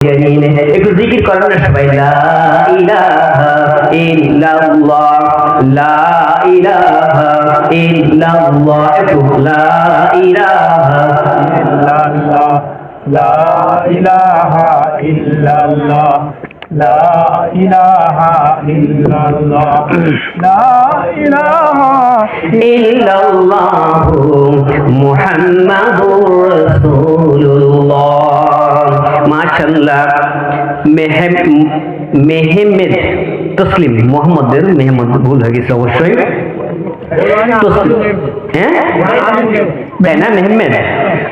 একটু জিকির করেন না সবাই, লা ইলাহা ইল্লাল্লাহ, লা ইলাহা ইল্লাল্লাহ, একটু লা ইলাহা ইল্লাল্লাহ, লা ইলাহা ইল্লাল্লাহ, লা ইলাহা ইল্লাল্লাহ, লা ইলাহা ইল্লাল্লাহু মুহাম্মাদুর রাসূলুল্লাহ। মাশাআল্লাহ। মেহমেদ তসলিম, মোহাম্মদের মেহমদ ভুল হয়ে গেছে অবশ্যই। হ্যাঁ তাই না, মেহমেদ।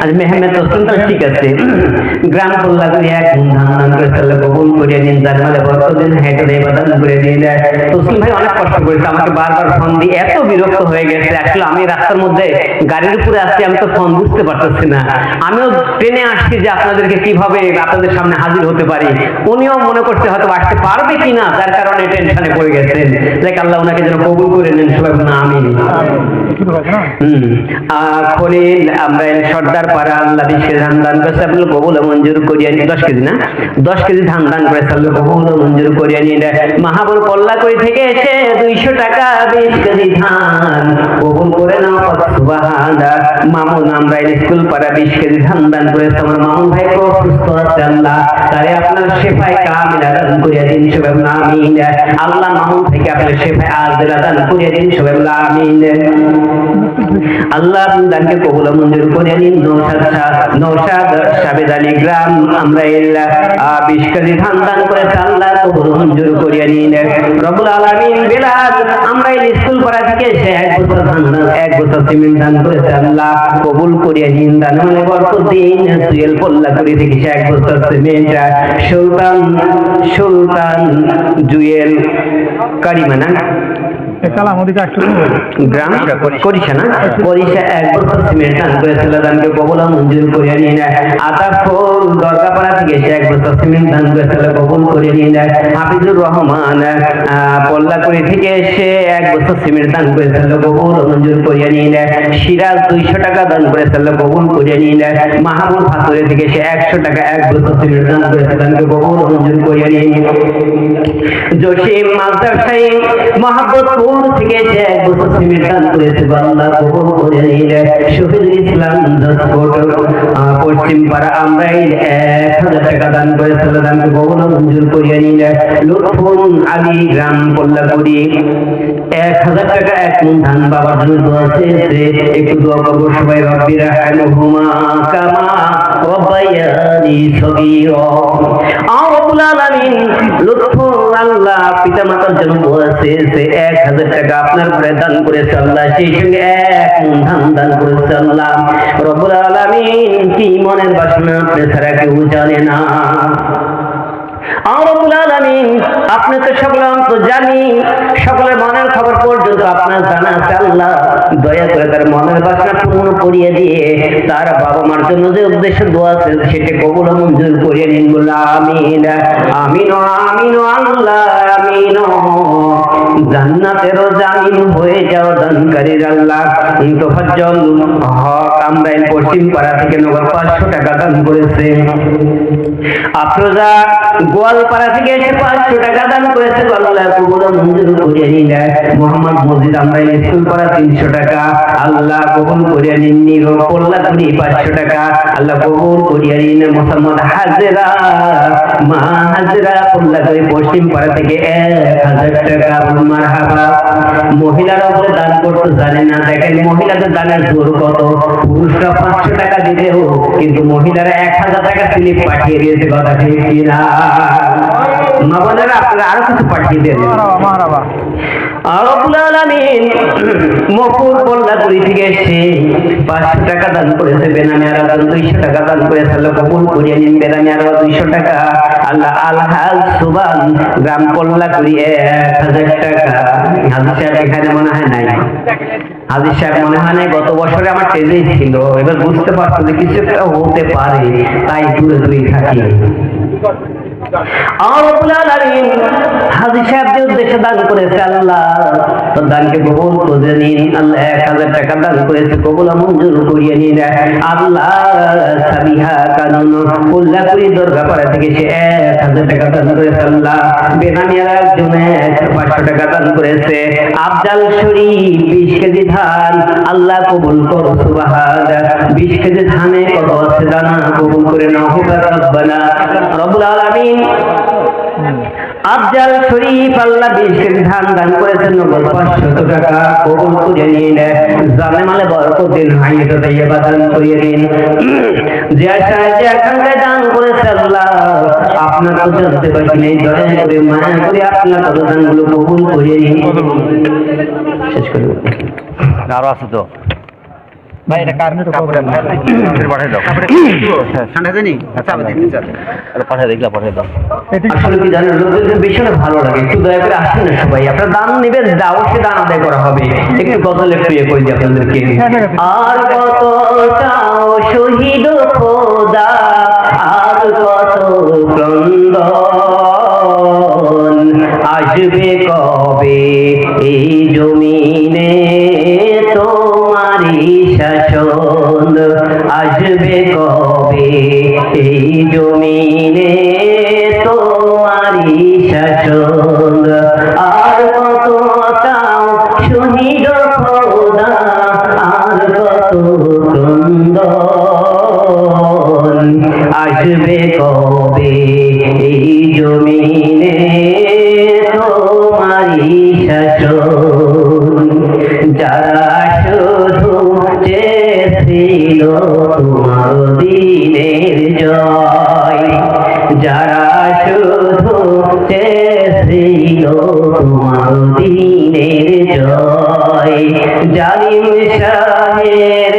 আজ মেহমেদ তসলিম, তাহলে ঠিক আছে। গ্রাম পল্লা করে এক ধান করে সাল্লাহ কবুল করে নিন, যার মানে বর্তদিন হেঁটে বাদান করে নিন। তসলিম ভাই অনেক কষ্ট করেছে, আমাকে বারবার ফোন দিয়ে এত বিরক্ত হয়ে গেছে। আসলে আমি রাস্তার মধ্যে গাড়ির উপরে আসছি, আমি তো ফোন বুঝতে পারতেছি না। আমিও ট্রেনে আসছি যে আপনাদেরকে কিভাবে আপনাদের সামনে হাজির হতে পারি, উনিও মনে করছে হয়তো আসতে পারবে কিনা, যার কারণে টেনশনে পড়ে গেছেন। দেখ আল্লাহ ওনাকে যেন কবুল করে নেন সবাই, না আমিন। খলিল আমরা সর্দার পাড়া, আল্লাহ 20 কেজি ধান দান করেছে, আপনি কবুল মঞ্জুর করিয়া নিন। 10 কেজি না, 10 কেজি ধান দান করেছে, আল্লাহ কবুল মঞ্জুর করিয়া নিন। মাহাবুর কল্লাকড়ি থেকে এসে 200 টাকা 20 কেজি ধান কবুল করে নাও, সুবহানাল্লাহ। মামুন আমরা স্কুল পাড়া 20 কেজি ধান দান করেছে, আমার মামুন ভাই খুব সুস্থ আছে, আল্লাহ তারে আপনার শেফায়ে কামিলা দান করিয়া দিন সবাই, আমিন। আল্লাহ মামুন থেকে আপনার শেফায়ে আজলা দান করিয়া দিন সবাই, আমিন। আল্লাহ দানকে কবুল মঞ্জুর করে নিন। নওশাদ সাবেদ আলী গ্রাম আমরা 20 কেজি ধান দান করেছে, আল্লাহ কবুল মঞ্জুর করে নিন। রব্বুল আলামিন বেলাল আমরা স্কুল পাড়া থেকে এসে 1 বছর ধান, 1 বছর সিমেন্ট দান করেছে, আল্লাহ কবুল করে নিন। দান মানে বরকতদিন সুয়েল পল্লা করে থেকে 1 বছর সিমেন্ট। সুলতান জুয়েল কারিমানা গ্রাম করিসা না, করিসা 1 বছর সিমেন্ট দান করেছিল, দানকে কবুল মঞ্জুর করে নিন। আতাফুল দরগাপাড়া থেকে 1 বছর সিমেন্ট দান করেছিল, কবুল করে নিন। হাফিজুর রহমান পল্লাকুড়ি থেকে এসে 1 বছর সিমেন্ট দান করেছিল, কবুল মঞ্জুর করে নিন। সিরাজ 200 টাকা দান করেছিল, কবুল করে নিন। মাহবুব ফাতুরে থেকে এসে 100 টাকা 1 বছর সিমেন্ট দান করেছিল, দানকে কবুল মঞ্জুর করে নিন। জসিম মাস্টার সাহেব মহাব্বতপুর থেকে 1 বছর সিমেন্ট দান করেছে, আল্লাহ কবুল করে নিন। শহীদুল ইসলাম দশকোট পশ্চিম পাড়া আমরা 1000 টাকা দান করেছিল, দানকে কবুল মঞ্জুর করে নিন। লুৎফুল আলী গ্রাম পল্লাকুড়ি 1000 টাকা 1 মণ ধান বাবার জন্য দোয়া চেয়েছে, একটু দোয়া করবো সবাই। রব্বি রাহমহুমা কামা রাব্বায়ানি সগীরা। রব্বুল আলামিন লুৎফুল আল্লাহ পিতামাতার জন্য দোয়া চেয়েছে, 1000 টাকা আপনার ঘরে দান করেছে, আল্লাহ সেই সঙ্গে 1 মণ ধান দান করেছে, আল্লাহ রব্বুল আলামিন কি মনের বাসনা আপনি ছাড়া কেউ জানে না। রব্বুল আলামিন আপনি তো সকল অন্ত জানি, সকলের মনের খবর পর্যন্ত আপনার জানা আছে, আল্লাহ দয়া করে তার মনের বাসনা পূর্ণ করিয়ে দিয়ে তার বাবা মার জন্য যে উদ্দেশ্য দোয়া আছে সেটা কবুল মঞ্জুর করিয়ে নিন, বলে আমিন আমিন আমিন। আল্লাহ আমিন। জান্নাতেরও জামিন হয়ে যাও দানকারীর আল্লাহ। তোফাজ্জল হক আমরা পশ্চিম পাড়া থেকে নগদ 500 টাকা দান করেছে। আফরোজা গোয়ালপাড়া থেকে এসে 500 টাকা দান করেছে, আল্লাহ কবুল মঞ্জুর করে নিন। মোহাম্মদ মজিদ আমরা স্কুল পাড়া 300 টাকা, আল্লাহ কবুল করে নিন। নিরো পল্লাকুড়ি 500 টাকা, আল্লাহ কবুল করে নিন। মোহাম্মদ হাজরা মা হাজরা পল্লাকুড়ি পশ্চিম পাড়া থেকে 1000 টাকা, মারহাবা। মহিলারা বলে দান করতে জানে না, দেখেন মহিলাদের দানের জোর কত। পুরুষরা 500 টাকা দিলেও কিন্তু মহিলারা 1000 টাকা স্লিপ পাঠিয়ে দিয়েছে, কথা ঠিক কিনা? মা বোনেরা আপনারা আরো কিছু পাঠিয়ে দেন। রব্বুল আলামিন মফুর পল্লাকুড়ি থেকে এসে 500 টাকা দান করেছে, বেনামে আরো 200 টাকা দান করেছে, আল্লাহ কবুল করিয়ে নিন। বেনামে আরো 200 টাকা, আল্লাহ আলহাজ সুবান গ্রাম পল্লাকুড়ি 1000 টাকা। হাজির সাহেব এখানে মনে হয় নাই, হাজির সাহেব মনে হয় নাই, গত বছরে আমার টেজেই ছিল। এবার বুঝতে পারছো যে কিছু একটা হতে পারে, তাই দূরে দূরে থাকি। আর রব্বুল আলামিন হাজী সাহেবদের উদ্দেশ্যে দান করেছে, আল্লাহ তো দানকে কবুল করে নিন। আল্লাহ 1000 টাকা দান করেছে, কবুল মঞ্জুর করিয়ে নিন। আল্লাহ সাবিহা কানুন উল্লাহপুরি দরগাপাড়া থেকে সে 1000 টাকা দান করেছে। আল্লাহ বেনামিয়ার একজনে 500 টাকা দান করেছে। আফজাল শরীফ 20 কেজি ধান, আল্লাহ কবুল করো সুবহান। 20 কেজি ধানে কত আছে দানা, কবুল করে নাও রব্বানা রব্বুল আলামিন। আফজাল শরীফ আল্লাহ 20 কেজি ধান দান করেছেন, নগদ 500 টাকা কবুল করে নিন। জানে মালে বরকত দিন, হাইয়ত তাইয়্যিবা দান করে দিন। যে আকাঙ্ক্ষায় দান করেছে আল্লাহ আপনার তো জানতে পারি নেই, দয়া করে মায়া করে আপনার কত দানগুলো কবুল করে নিন। শেষ করে আরো আছে তো ভাই এটা কারণে তো পাঠিয়ে দাও, ঠান্ডা জানি আচ্ছা আমি দেখতে চাই পাঠিয়ে দেখলা পাঠিয়ে দাও। আসলে কি জানেন, লোকদের ভীষণ ভালো লাগে, একটু দয়া করে আসেন না সবাই, আপনার দান নেবেন, অবশ্যই দান আদায় করা হবে। একটু গজল একটু ইয়ে করে দিই আপনাদেরকে। আর কত চাও শহীদ খোদা, আর কত ক্রন্দন, আসবে কবে এই জমিনে তোমারই শাসন, আসবে কবে এই জমিনে তোমারই শাসন। আর কত চাও শহীদ খোদা, আর কত ক্রন্দন, আসবে কবে এই জমিনে তোমারই শাসন। যারা শুধু চেয়েছিল তোমার দিনের জয়, যারা শুধু চেয়েছিল তোমার দিনের জয়, জালিম শাহের